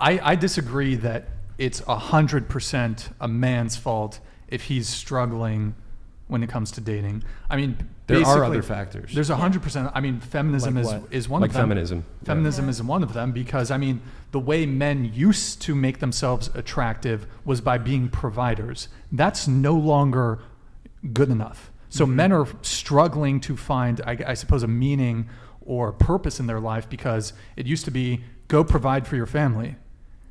I disagree that it's 100% a man's fault if he's struggling when it comes to dating. I mean, there are other factors. There's 100%. I mean, feminism is one like of them. Feminism. Feminism is one of them because, I mean, the way men used to make themselves attractive was by being providers. That's no longer good enough. So men are struggling to find, I suppose, a meaning or purpose in their life because it used to be go provide for your family.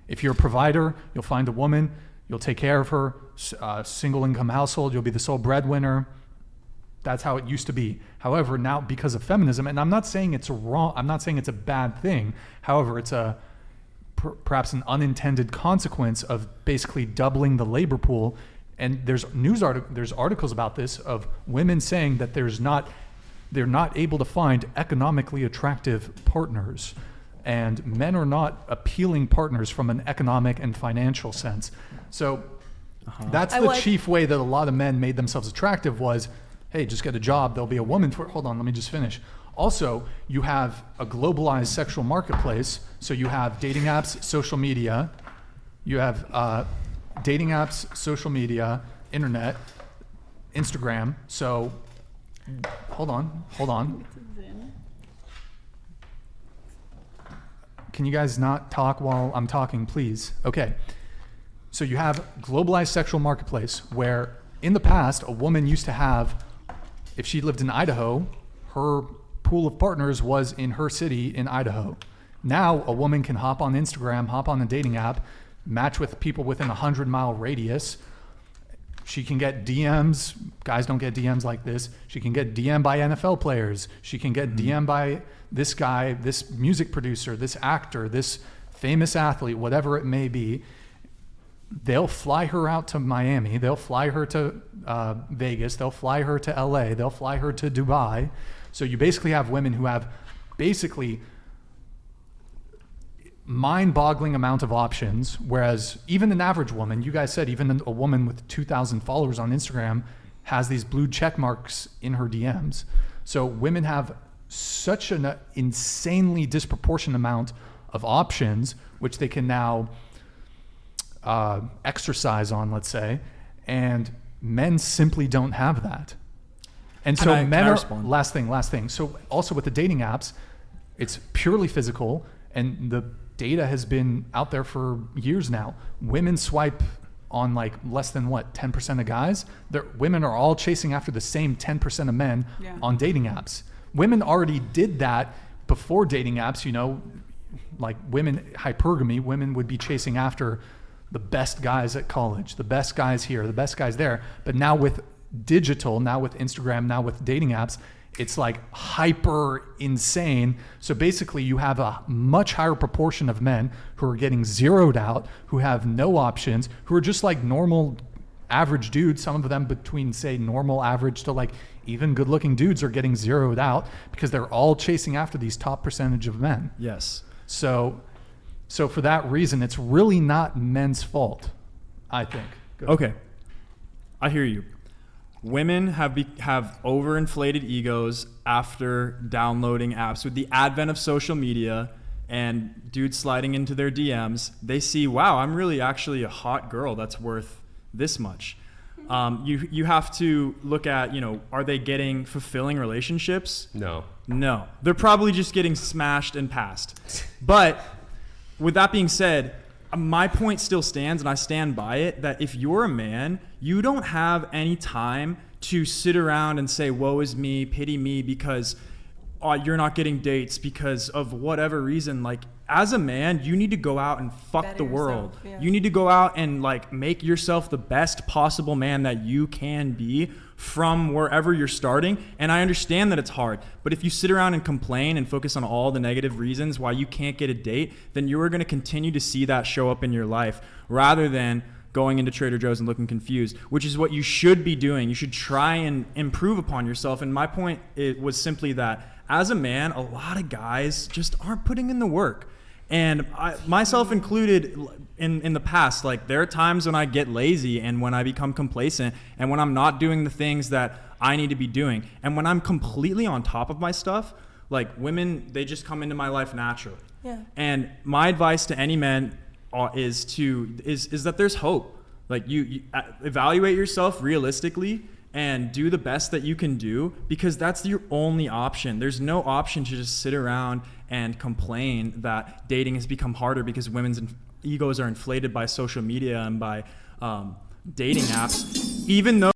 If you're a provider, you'll find a woman, you'll take care of her, single income household, you'll be the sole breadwinner. That's how it used to be. However, now because of feminism, and I'm not saying it's wrong, I'm not saying it's a bad thing. However, it's perhaps an unintended consequence of basically doubling the labor pool. And there's articles about this of women saying that they're not able to find economically attractive partners. And men are not appealing partners from an economic and financial sense. So that's the chief way that a lot of men made themselves attractive was, hey, just get a job. There'll be a woman for it. Hold on, let me just finish. Also, you have a globalized sexual marketplace. So you have dating apps, social media. You have dating apps, social media, internet, Instagram. So hold on. Can you guys not talk while I'm talking, please? Okay. So you have globalized sexual marketplace where in the past, a woman used to have, if she lived in Idaho, her pool of partners was in her city in Idaho. Now a woman can hop on Instagram, hop on a dating app, match with people within a 100-mile radius. She can get DMs. Guys don't get DMs like this. She can get DM by NFL players. She can get DM by this guy, this music producer, this actor, this famous athlete, whatever it may be. They'll fly her out to Miami. They'll fly her to Vegas. They'll fly her to LA. They'll fly her to Dubai. So you basically have women who have basically mind-boggling amount of options, whereas even an average woman, you guys said even a woman with 2,000 followers on Instagram has these blue check marks in her DMs. So women have such an insanely disproportionate amount of options, which they can now exercise on, let's say, and men simply don't have that. And so men are, last thing. So also with the dating apps, it's purely physical, and the data has been out there for years now. Women swipe on like less than 10% of guys. Women are all chasing after the same 10% of men on dating apps. Women already did that before dating apps, you know, like hypergamy, women would be chasing after the best guys at college, the best guys here, the best guys there. But now with digital, now with Instagram, now with dating apps, it's like hyper insane. So basically you have a much higher proportion of men who are getting zeroed out, who have no options, who are just like normal average dudes. Some of them between say normal average to like even good looking dudes are getting zeroed out because they're all chasing after these top percentage of men. Yes. So for that reason, it's really not men's fault, I think. Okay. I hear you. Women have overinflated egos after downloading apps. With the advent of social media and dudes sliding into their DMs, they see, wow, I'm really actually a hot girl that's worth this much. You have to look at, you know, are they getting fulfilling relationships? No. They're probably just getting smashed and passed. But with that being said, my point still stands, and I stand by it, that if you're a man, you don't have any time to sit around and say, woe is me, pity me, because you're not getting dates because of whatever reason. Like, as a man, you need to go out and fuck the world. Yeah. You need to go out and like make yourself the best possible man that you can be from wherever you're starting. And I understand that it's hard, but if you sit around and complain and focus on all the negative reasons why you can't get a date, then you are going to continue to see that show up in your life rather than going into Trader Joe's and looking confused, which is what you should be doing. You should try and improve upon yourself. And my point was simply that as a man, a lot of guys just aren't putting in the work. And myself included in the past, like there are times when I get lazy and when I become complacent and when I'm not doing the things that I need to be doing. And when I'm completely on top of my stuff, like women, they just come into my life naturally. Yeah. And my advice to any men is that there's hope. Like you evaluate yourself realistically and do the best that you can do, because that's your only option. There's no option to just sit around and complain that dating has become harder because women's egos are inflated by social media and by dating apps, even though